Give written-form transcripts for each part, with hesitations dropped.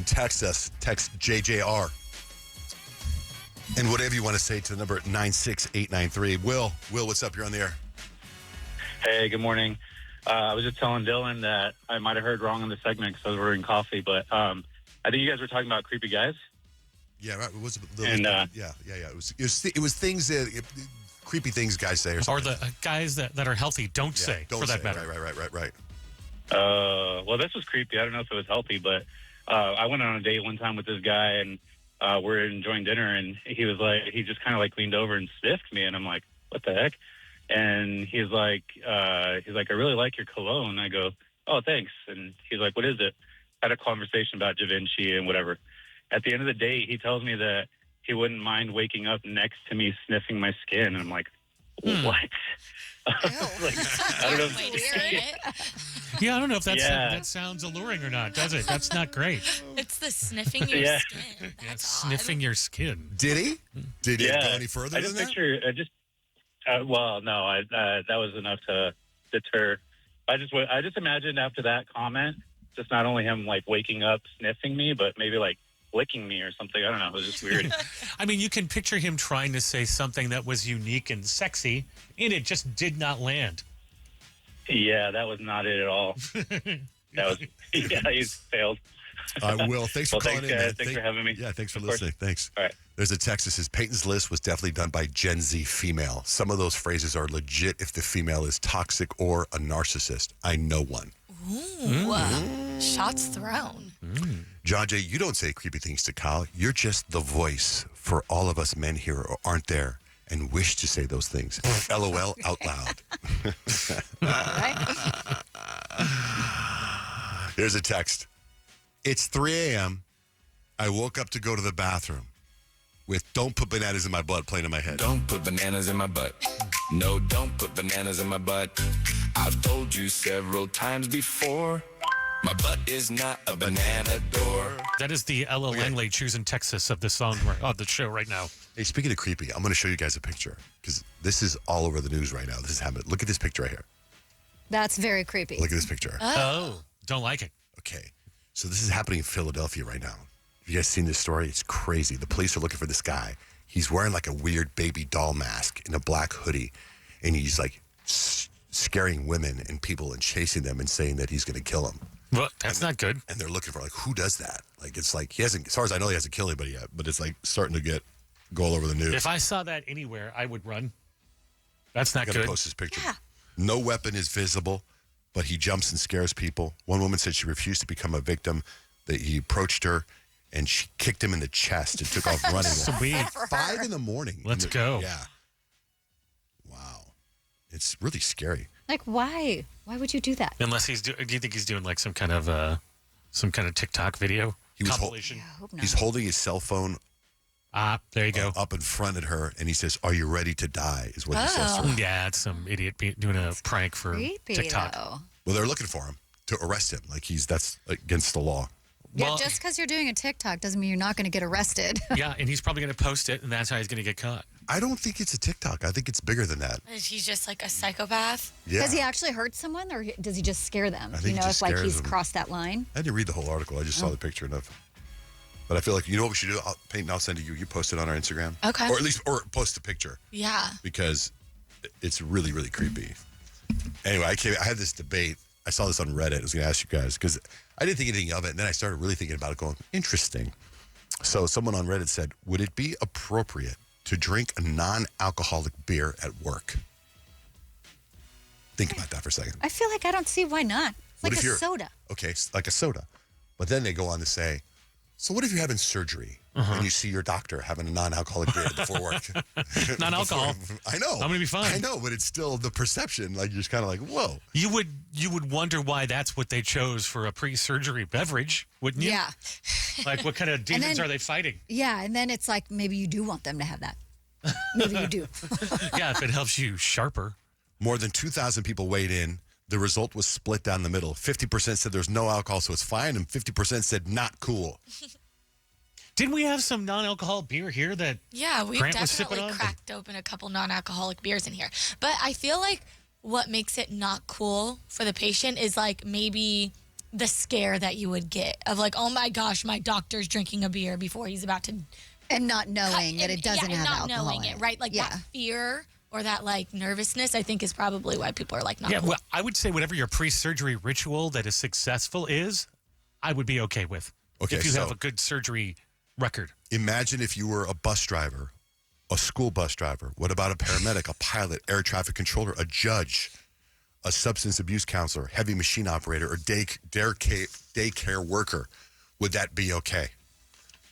text us. Text JJR. And whatever you want to say to the number 96893. Will, what's up? You're on the air. Hey, good morning. I was just telling Dylan that I might have heard wrong in the segment because I was ordering coffee, but I think you guys were talking about creepy guys. Yeah, right. It was yeah. It was things that creepy things guys say, or something. Or the guys that are healthy don't say. For that matter. Right. Well, this was creepy. I don't know if it was healthy, but I went on a date one time with this guy, and we're enjoying dinner, and he just kind of like leaned over and sniffed me, and I'm like, what the heck? And he's like, I really like your cologne. I go, oh, thanks. And he's like, what is it? Had a conversation about Da Vinci and whatever. At the end of the date, he tells me that he wouldn't mind waking up next to me sniffing my skin. And I'm like, what? I don't know. Way to say it. Yeah, I don't know if that sounds alluring or not, does it? That's not great. It's the sniffing your skin. That's sniffing your skin. Did he? Did it go any further than that? Well, no, that was enough to deter. I just imagined after that comment, just not only him like waking up sniffing me, but maybe like licking me or something. I don't know. It was just weird. I mean, you can picture him trying to say something that was unique and sexy, and it just did not land. Yeah, that was not it at all. He's failed. Will, thanks for calling in, man. Thanks for having me. Yeah, thanks for listening. Thanks. All right. There's a text that says Peyton's list was definitely done by Gen Z female. Some of those phrases are legit if the female is toxic or a narcissist. I know one. Ooh, shots thrown. John Jay, you don't say creepy things to Kyle. You're just the voice for all of us men here who aren't there and wish to say those things. LOL out loud. Here's a text. It's 3 a.m. I woke up to go to the bathroom with Don't Put Bananas in My Butt playing in my head. Don't put bananas in my butt. No, don't put bananas in my butt. I've told you several times before. My butt is not a banana door. That is the Ella Langley choosing Texas of the song of the show right now. Hey, speaking of creepy, I'm going to show you guys a picture because this is all over the news right now. This is happening. Look at this picture right here. That's very creepy. Look at this picture. Oh, don't like it. Okay. So this is happening in Philadelphia right now. Have you guys seen this story? It's crazy. The police are looking for this guy. He's wearing like a weird baby doll mask and a black hoodie. And he's like scaring women and people and chasing them and saying that he's going to kill them. Well, that's not good. And they're looking for like, who does that? Like, it's like, he hasn't, as far as I know, he hasn't killed anybody yet, but it's like starting to go all over the news. If I saw that anywhere, I would run. That's not I'm good. gonna post this picture. Yeah. No weapon is visible, but he jumps and scares people. One woman said she refused to become a victim, that he approached her and she kicked him in the chest and took off running. Sweet. 5 a.m. Let's go. Yeah. Wow. It's really scary. Like, why? Why would you do that? Unless do you think he's doing like some kind of TikTok video compilation? I hope not. He's holding his cell phone. There you go. Up in front of her, and he says, "Are you ready to die?" Is what he says to her. Yeah, it's some idiot doing a prank for creepy, TikTok. Though. Well, they're looking for him to arrest him. Like that's against the law. Yeah, Well, just because you're doing a TikTok doesn't mean you're not going to get arrested. Yeah, and he's probably going to post it, and that's how he's going to get caught. I don't think it's a TikTok. I think it's bigger than that. Is he just like a psychopath? Yeah. Does he actually hurt someone, or does he just scare them? I think he just if like scares he's them. crossed that line. I didn't read the whole article. I just saw the picture enough. But I feel like, you know what we should do? Peyton, I'll send it to you. You post it on our Instagram. Okay. Or post a picture. Yeah. Because it's really, really creepy. Anyway, I had this debate. I saw this on Reddit. I was going to ask you guys because I didn't think anything of it. And then I started really thinking about it going, interesting. So someone on Reddit said, would it be appropriate to drink a non-alcoholic beer at work? Think about that for a second. I feel like I don't see why not. It's What like if a you're- soda. Okay, like a soda. But then they go on to say, so what if you're having surgery and you see your doctor having a non-alcoholic beer before work? Non-alcohol. I know. I'm going to be fine. I know, but it's still the perception. Like, you're just kind of like, whoa. You would wonder why that's what they chose for a pre-surgery beverage, wouldn't you? Yeah. Like, what kind of demons then- are they fighting? Yeah, and then it's like maybe you do want them to have that. Maybe you do. Yeah, if it helps you sharper. More than 2,000 people weighed in. The result was split down the middle. 50% said there's no alcohol, so it's fine, and 50% said not cool. Didn't we have some non-alcohol beer here that Yeah, we've Grant was sipping definitely on? cracked open a couple non-alcoholic beers in here. But I feel like what makes it not cool for the patient is like maybe the scare that you would get of like, oh my gosh, my doctor's drinking a beer before he's about to And not knowing that it doesn't and have not alcohol knowing in it, it. right? Like Yeah. that fear or that like nervousness, I think is probably why people are like, not Yeah, cool. well, I would say whatever your pre-surgery ritual that is successful is, I would be okay with. Okay, if you so- have a good surgery record. Imagine if you were a bus driver, a school bus driver. What about a paramedic, a pilot, air traffic controller, a judge, a substance abuse counselor, heavy machine operator, or daycare worker? Would that be okay?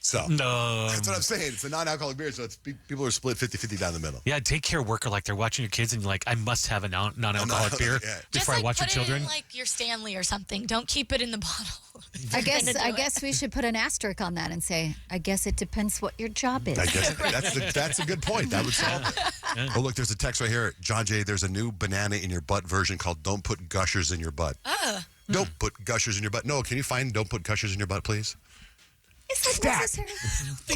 So No. that's what I'm saying. It's a non-alcoholic beer, so people are split 50-50 down the middle. Yeah, daycare worker, like they're watching your kids and you're like, I must have a non-alcoholic beer Yeah. Just before like I watch your put children. it in like your Stanley or something. Don't keep it in the bottle. I If you're gonna do guess it. we should put an asterisk on that and say, I guess it depends what your job is. I guess that's a good point. That would solve it. Oh, look, there's a text right here. John Jay, there's a new banana in your butt version called Don't Put Gushers in Your Butt. Don't put gushers in your butt. No, can you find Don't Put Gushers in Your Butt, please? Is that necessary?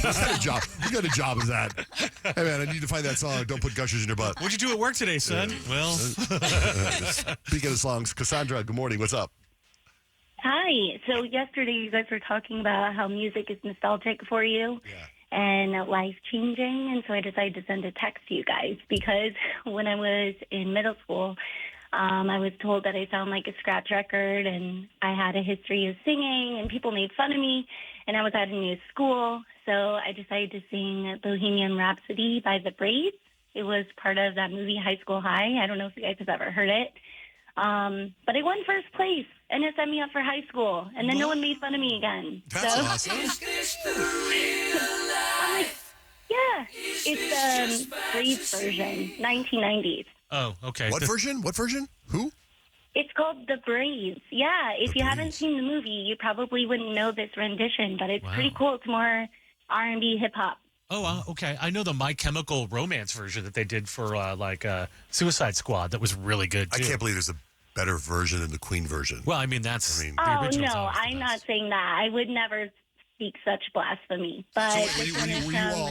What kind of job? What kind of job is that? Hey, man, I need to find that song, Don't Put Gushers in Your Butt. What'd you do at work today, son? Well, Speaking of songs, Cassandra, good morning. What's up? Hi. So yesterday you guys were talking about how music is nostalgic for you and life changing, and so I decided to send a text to you guys because when I was in middle school, I was told that I sound like a scratch record, and I had a history of singing, and people made fun of me, and I was at a new school, so I decided to sing Bohemian Rhapsody by the Braves. It was part of that movie High School High. I don't know if you guys have ever heard it. But I won first place, and it sent me up for high school, and then no one made fun of me again. That's so, awesome. I'm like, yeah, it's the Braves version, 1990s. oh, okay. What version? What version? Who? It's called The Braves. Yeah, if The you haven't Braves. seen the movie, you probably wouldn't know this rendition, but it's Wow. pretty cool. It's more R&B hip hop. Oh, okay. I know the My Chemical Romance version that they did for Suicide Squad. That was really good I too. can't believe there's a better version than the Queen version. Well, I mean, that's I mean- the Oh original's no, always the I'm not best. saying that. I would never speak such blasphemy. But So this one is,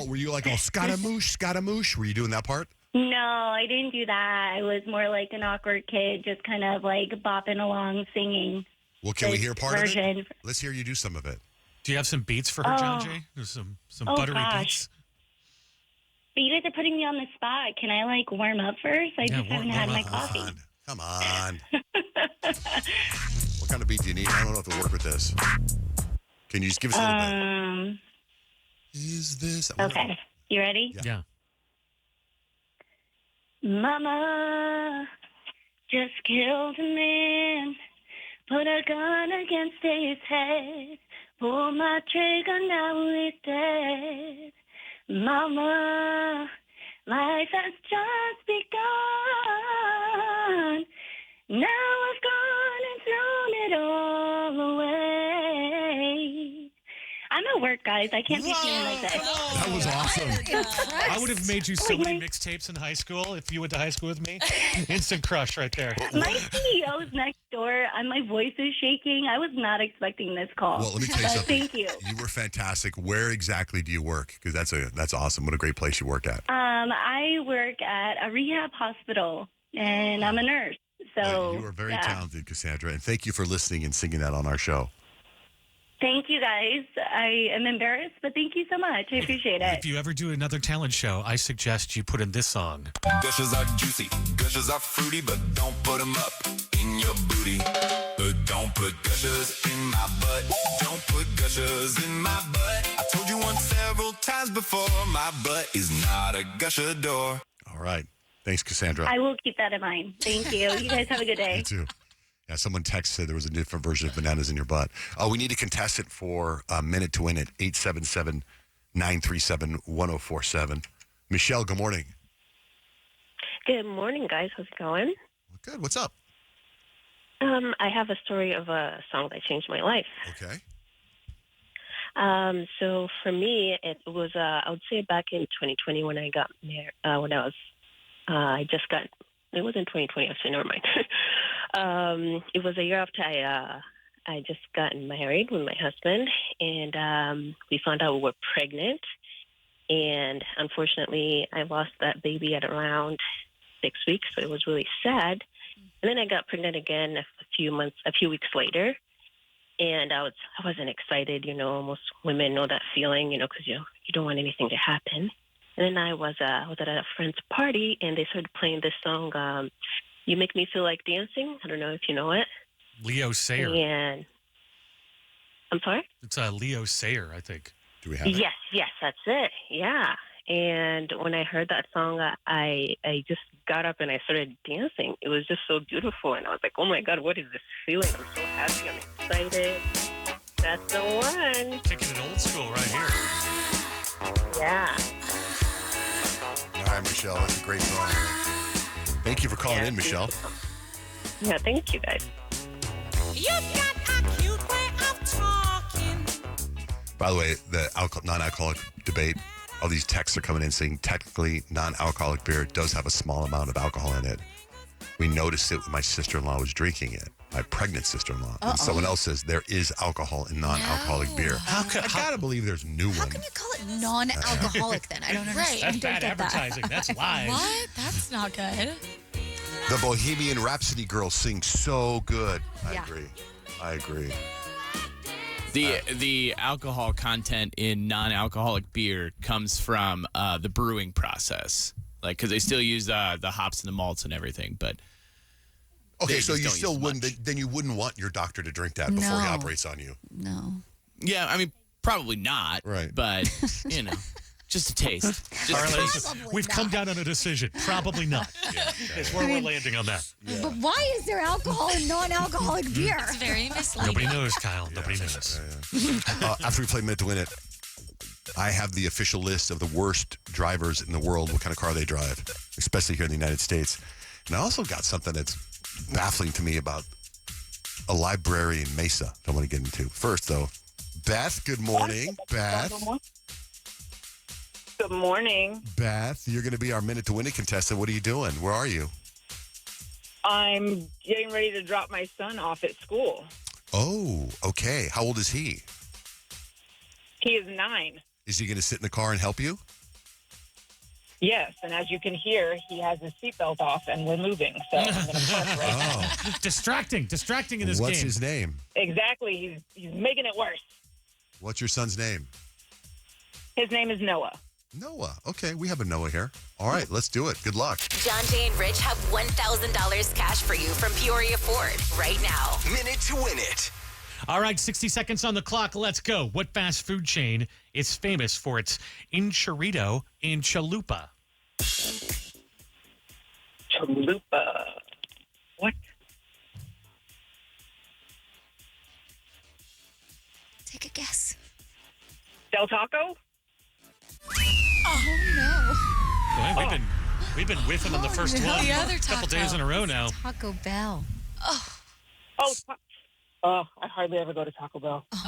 were you like all Scaramouche? Were you doing that part? no, I didn't do that. I was more like an awkward kid, just kind of like bopping along, singing. Well, can we this hear part of version. it? Let's hear you do some of it. Do you have some beats for her, John Oh. Jay? There's some Oh, buttery gosh. beats. But you guys are putting me on the spot. Can I like warm up first? I Yeah, just haven't warm had my up. coffee. Come on. What kind of beat do you need? I don't know if it'll work with this. Can you just give us a little bit? Is this Okay. You ready? Yeah. Mama just killed a man, put a gun against his head, pull my trigger, now he's dead. Mama, life has just begun. Now I've gone and thrown it all away. I'm at work, guys. I can't be feeling like this. That was awesome. I would have made you so many mixtapes in high school if you went to high school with me. Instant crush right there. My CEO's next door, and my voice is shaking. I was not expecting this call. Well, let me tell you But something. Thank you. You were fantastic. Where exactly do you work? Because that's awesome. What a great place you work at. I work at a rehab hospital, and I'm a nurse. So You are very yeah. talented, Cassandra, and thank you for listening and singing that on our show. Thank you, guys. I am embarrassed, but thank you so much. I appreciate it. If you ever do another talent show, I suggest you put in this song. Gushers are juicy, gushers are fruity, but don't put them up in your booty. Don't put gushers in my butt. Don't put gushers in my butt. I told you once several times before, my butt is not a gusher door. All right. Thanks, Cassandra. I will keep that in mind. Thank you. You guys have a good day. Me too. Yeah, someone texted there was a different version of bananas in your butt. Oh, we need a contestant for a minute to win it. 877-937-1047. Michelle, good morning. Good morning, guys. How's it going? Good. What's up? I have a story of a song that changed my life. Okay. So for me, it was I would say back in 2020 when I got married. When I was, I just got. It was in 2020. Actually, never mind. It was a year after I just gotten married with my husband, and we found out we were pregnant. And unfortunately, I lost that baby at around 6 weeks, so it was really sad. And then I got pregnant again a few weeks later. and I wasn't excited. Most women know that feeling, because you don't want anything to happen. And then I was at a friend's party, and they started playing this song, "You Make Me Feel Like Dancing." I don't know if you know it. Leo Sayer. And I'm sorry? It's Leo Sayer, I think. Do we have it? Yes, that's it. Yeah. And when I heard that song, I just got up and I started dancing. It was just so beautiful. And I was like, oh, my God, what is this feeling? I'm so happy. I'm excited. That's the one. Kicking it old school right here. Yeah. All right, Michelle. That's a great song. Thank you for calling in, Michelle. Yeah, thank you, guys. You've got a cute way of talking. By the way, the non-alcoholic debate, all these texts are coming in saying technically non-alcoholic beer does have a small amount of alcohol in it. We noticed it when my sister-in-law was drinking it, my pregnant sister-in-law. And someone else says there is alcohol in non-alcoholic beer. I gotta believe there's new How one. can you call it non-alcoholic then? I don't understand. That's bad Don't get that. advertising. That's lies. What? That's not good. The Bohemian Rhapsody girl sings so good. Yeah. I agree. The alcohol content in non-alcoholic beer comes from the brewing process, like because they still use the hops and the malts and everything. But Okay, they so just you don't still use wouldn't. much. Then you wouldn't want your doctor to drink that before he No. operates on you. No. Yeah, I mean probably not. Right. But just a taste. Harlan, Probably we've come not. down on a decision. Probably not. It's where we're landing on that. But why is there alcohol in non-alcoholic beer? It's very misleading. Nobody knows, Kyle. Nobody knows. After we play Minute to Win It, I have the official list of the worst drivers in the world, what kind of car they drive, especially here in the United States. And I also got something that's baffling to me about a library in Mesa I want to get into. First, though, Beth, good morning. Beth, Good morning. you're going to be our Minute to Win It contestant. What are you doing? Where are you? I'm getting ready to drop my son off at school. Oh, okay. How old is he? He is 9. Is he going to sit in the car and help you? Yes, and as you can hear, he has his seatbelt off and we're moving. So I'm going to park right now. Oh, Distracting in this what's game. his name? Exactly. He's making it worse. What's your son's name? His name is Noah. Noah. Okay, we have a Noah here. All right, let's do it. Good luck. John, Jay, and Rich have $1,000 cash for you from Peoria Ford right now. Minute to Win It. All right, 60 seconds on the clock. Let's go. What fast food chain is famous for its enchilada in Chalupa? Chalupa. What? Take a guess. Del Taco? Oh, no. Well, we've been whiffing on the first one The other a couple taco. days in a row now. Taco Bell. Oh, I hardly ever go to Taco Bell. All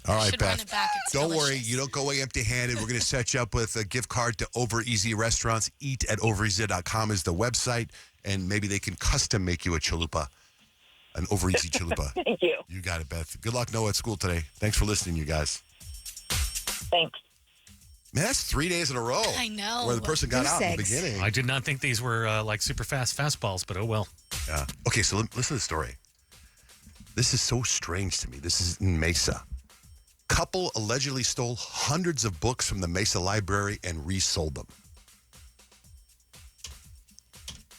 right, Should run Beth. it back. It's Don't worry, delicious. you don't go away empty-handed. We're going to set you up with a gift card to Over Easy Restaurants. Eat at overeasy.com is the website, and maybe they can custom make you a chalupa, an Over Easy chalupa. Thank you. You got it, Beth. Good luck, Noah, at school today. Thanks for listening, you guys. Thanks. Man, that's 3 days in a row. I know. Where the person got out in the Goose eggs. beginning. I did not think these were like super fast fastballs, but oh well. Yeah. Okay, so listen to the story. This is so strange to me. This is in Mesa. Couple allegedly stole hundreds of books from the Mesa Library and resold them.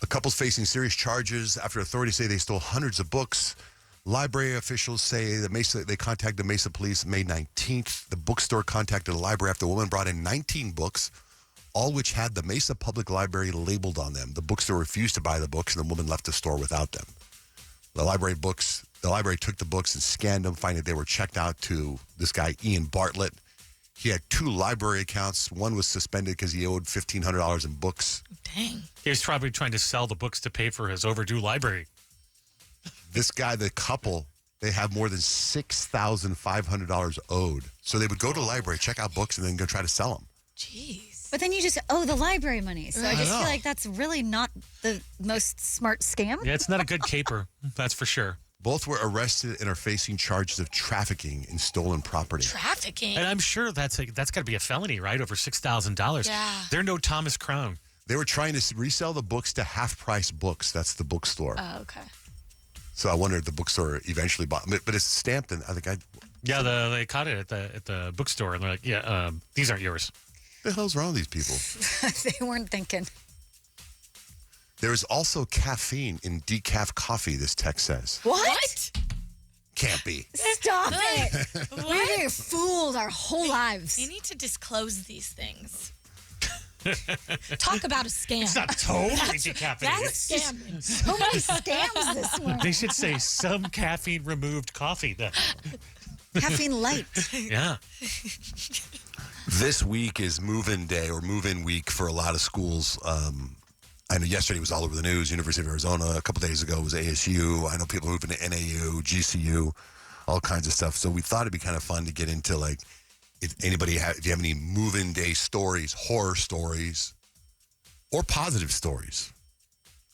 The couple's facing serious charges after authorities say they stole hundreds of books. Library officials say they contacted the Mesa police May 19th. The bookstore contacted the library after the woman brought in 19 books, all which had the Mesa Public Library labeled on them. The bookstore refused to buy the books, and the woman left the store without them. The library took the books and scanned them, finding they were checked out to this guy, Ian Bartlett. He had 2 library accounts. One was suspended because he owed $1,500 in books. Dang. He was probably trying to sell the books to pay for his overdue library. This guy, the couple, they have more than $6,500 owed. So they would go to the library, check out books, and then go try to sell them. Jeez. But then you just owe the library money. So I Right. just I feel know. like that's really not the most smart scam. Yeah, it's not a good caper. That's for sure. Both were arrested and are facing charges of trafficking in stolen property. Trafficking. And I'm sure that's got to be a felony, right? Over $6,000. Yeah. They're no Thomas Crown. They were trying to resell the books to Half Price Books. That's the bookstore. Oh, okay. So I wonder if the bookstore eventually bought it. But it's stamped, and I think Yeah, they caught it at the bookstore, and they're like, yeah, these aren't yours. What the hell's wrong with these people? They weren't thinking. There is also caffeine in decaf coffee, this text says. What? Can't be. Stop it. We've been fooled our whole lives. You need to disclose these things. Talk about a scam. It's not totally decaffeinated. That's scamming. So many scams this morning. They should say some caffeine-removed coffee, then. Caffeine light. Yeah. This week is move-in day or move-in week for a lot of schools. I know yesterday was all over the news. University of Arizona. A couple days ago was ASU. I know people moving to NAU, GCU, all kinds of stuff. So we thought it'd be kind of fun to get into, like, if you have any move-in day stories, horror stories, or positive stories,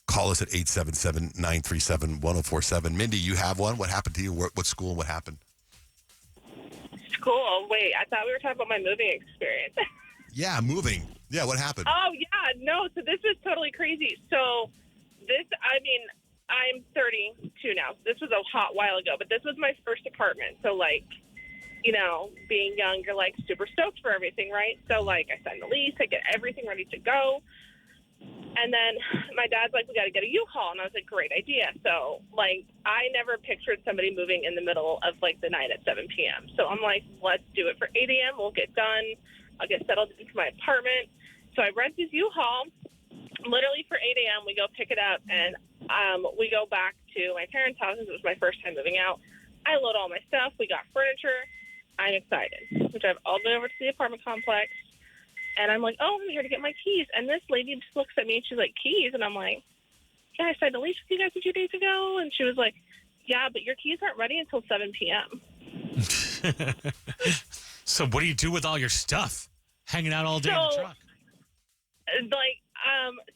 call us at 877-937-1047. Mindy, you have one? What happened to you? What school and what happened? School. Wait, I thought we were talking about my moving experience. Yeah, moving. Yeah, what happened? Oh, yeah. No, so this is totally crazy. So I'm 32 now. This was a hot while ago, but this was my first apartment. So, like, you know, being young, you're, like, super stoked for everything, right? So, like, I signed the lease. I get everything ready to go. And then my dad's like, we got to get a U-Haul. And I was like, great idea. So, like, I never pictured somebody moving in the middle of, like, the night at 7 p.m. So I'm like, let's do it for 8 a.m. We'll get done. I'll get settled into my apartment. So I rent this U-Haul. Literally for 8 a.m. we go pick it up, and we go back to my parents' house. It was my first time moving out. I load all my stuff. We got furniture. I'm excited. We drive all the way over to the apartment complex, and I'm like, oh, I'm here to get my keys. And this lady just looks at me, and she's like, keys? And I'm like, yeah, I signed a lease with you guys a few days ago. And she was like, yeah, but your keys aren't ready until 7 p.m. So what do you do with all your stuff? Hanging out all day in the truck?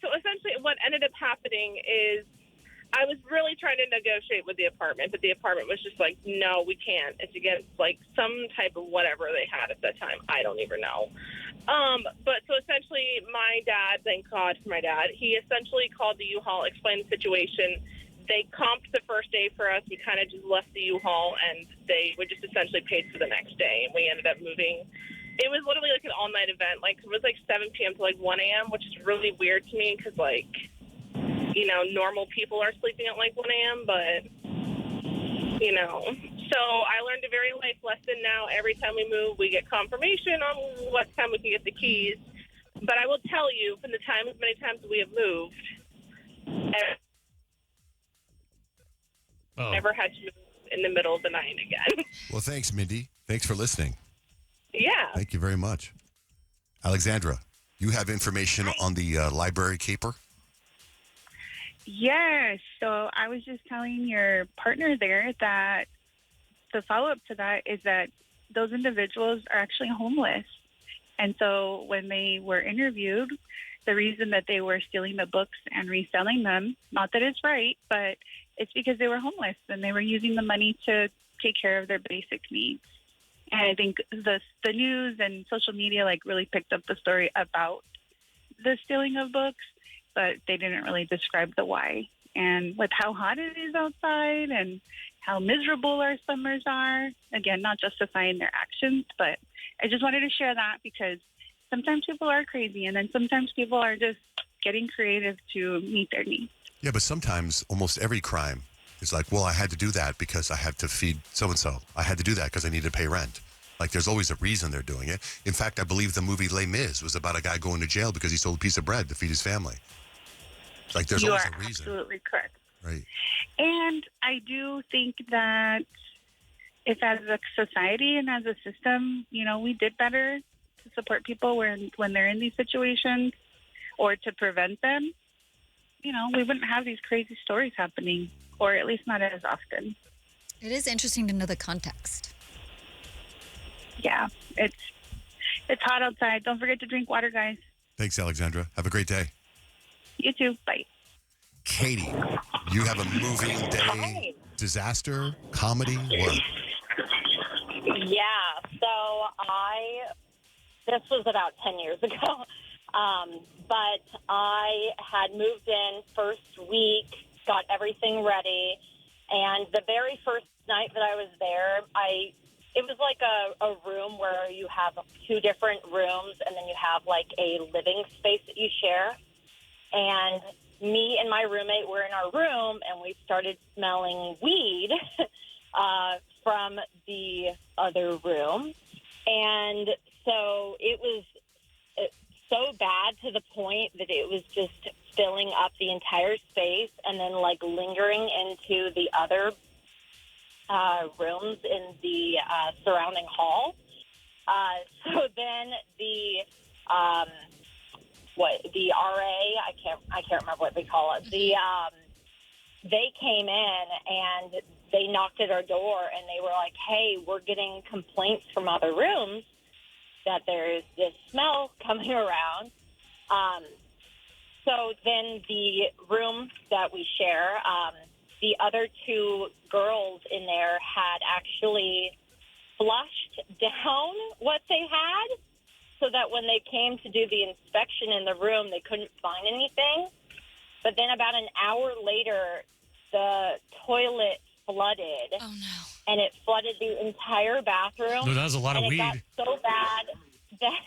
So essentially what ended up happening is I was really trying to negotiate with the apartment, but the apartment was just like, no, we can't. It's against, like, some type of whatever they had at that time. I don't even know. But so essentially my dad, thank God for my dad, he essentially called the U-Haul, explained the situation. They comped the first day for us. We kind of just left the U-Haul, and they were just essentially paid for the next day. And we ended up moving. It was literally like an all-night event. Like, it was like 7 p.m. to like 1 a.m., which is really weird to me because, like, you know, normal people are sleeping at like 1 a.m., but, you know. So I learned a very life lesson now. Every time we move, we get confirmation on what time we can get the keys. But I will tell you, from the many times we have moved, never had to move in the middle of the night again. Well, thanks, Mindy. Thanks for listening. Yeah. Thank you very much. Alexandra, you have information on the library caper? Yes. So I was just telling your partner there that the follow-up to that is that those individuals are actually homeless. And so when they were interviewed, the reason that they were stealing the books and reselling them, not that it's right, but it's because they were homeless and they were using the money to take care of their basic needs. And I think the news and social media like really picked up the story about the stealing of books, but they didn't really describe the why. And with how hot it is outside and how miserable our summers are, again, not justifying their actions, but I just wanted to share that because sometimes people are crazy and then sometimes people are just getting creative to meet their needs. Yeah, but sometimes almost every crime is like, well, I had to do that because I had to feed so-and-so. I had to do that because I needed to pay rent. Like, there's always a reason they're doing it. In fact, I believe the movie Les Mis was about a guy going to jail because he sold a piece of bread to feed his family. Like, there's always a reason. Absolutely correct. Right. And I do think that if as a society and as a system, you know, we did better to support people when they're in these situations or to prevent them, you know, we wouldn't have these crazy stories happening, or at least not as often. It is interesting to know the context. Yeah, it's hot outside. Don't forget to drink water, guys. Thanks, Alexandra. Have a great day. You too. Bye. Katie, you have a moving day disaster, comedy, what? Yeah, so this was about 10 years ago, but I had moved in first week, got everything ready, And the very first night that I was there, it was like a room where you have 2 different rooms, and then you have like a living space that you share. And me and my roommate were in our room, and we started smelling weed from the other room. And so it was so bad to the point that it was just filling up the entire space and then like lingering into the other rooms in the surrounding hall. So then the RA, I can't remember what they call it. They came in and they knocked at our door and they were like, "Hey, we're getting complaints from other rooms that there's this smell coming around." So then the room that we share, the other 2 girls in there had actually flushed down what they had so that when they came to do the inspection in the room, they couldn't find anything. But then about an hour later, the toilet flooded. Oh, no. And it flooded the entire bathroom. No, that was a lot of and weed. It got so bad that,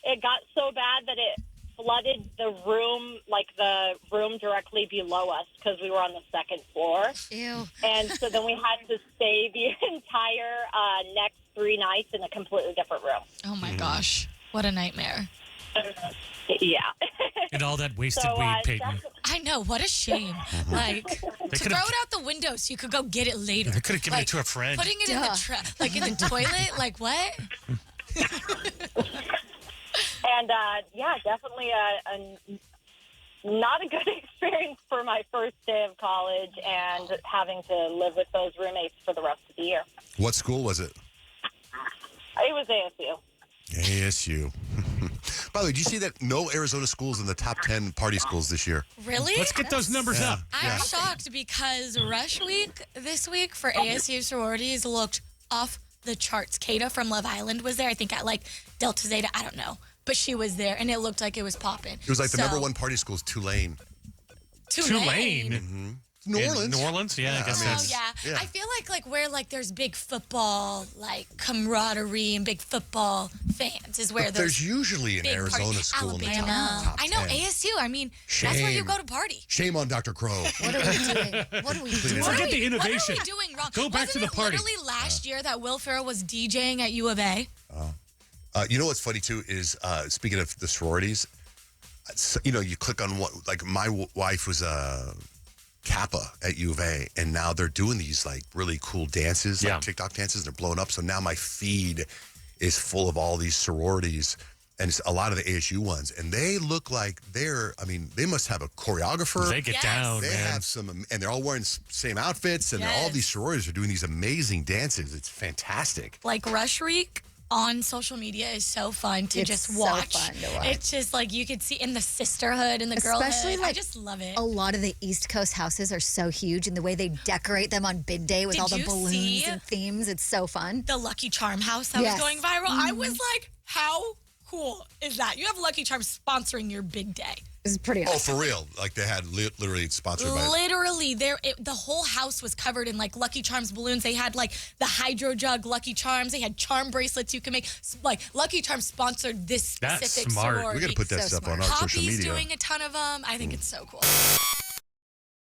it got so bad that it flooded the room, like the room directly below us, because we were on the 2nd floor. Ew. And so then we had to stay the entire next 3 nights in a completely different room. Oh, my gosh. What a nightmare. Yeah. And all that wasted So, weed, Peyton. I know. What a shame. Like, to could've- throw it out the window so you could go get it later. They could have given Like, it to a friend. Putting it in the in the toilet? Like, what? And, definitely not a good experience for my first day of college and having to live with those roommates for the rest of the year. What school was it? It was ASU. ASU. By the way, do you see that no Arizona schools in the top 10 party schools this year? Really? Let's get those numbers up. I'm shocked because Rush Week this week for ASU sororities looked off the charts. Kata from Love Island was there, I think at like Delta Zeta, I don't know. But she was there and it looked like it was popping. It was like the number 1 party school is Tulane. Tulane? Mm-hmm. New Orleans. New Orleans? Yeah, I guess that's... Yeah. I feel like where like there's big football like camaraderie and big football fans is where But those there's usually an big Arizona parties- school in the Alabama. top I know 10. ASU. I mean, that's where you Shame. go to party. Shame on Dr. Crow. What are we doing? What are we doing? Forget the What are innovation. we doing wrong? Go back to the party. Literally last year that Will Ferrell was DJing at U of A. You know what's funny too is speaking of the sororities, you click on what, like my wife was Kappa at U of A, and now they're doing these like really cool dances, like TikTok dances, and they're blowing up. So now my feed is full of all these sororities, and it's a lot of the ASU ones, and they look like they must have a choreographer. They get down, They man. have some, and they're all wearing same outfits, and all these sororities are doing these amazing dances. It's fantastic. Like Rush Week on social media is so fun to It's just so watch. fun to watch. It's just like you could see in the sisterhood and the girlhood. Especially I like just love it. a lot of the East Coast houses are so huge, and the way they decorate them on bid day with Did all the you balloons see and themes, it's so fun. The Lucky Charm house that Yes. was going viral. I was like, how cool is that? You have Lucky Charm sponsoring your big day. This is pretty Oh, awesome. for real? Like they had literally sponsored by. Literally, the whole house was covered in like Lucky Charms balloons. They had like the hydro jug Lucky Charms. They had charm bracelets you can make. Like Lucky Charms sponsored this That's specific smart. sorority. We got to put that stuff on our social Poppy's media. doing a ton of them. I think it's so cool.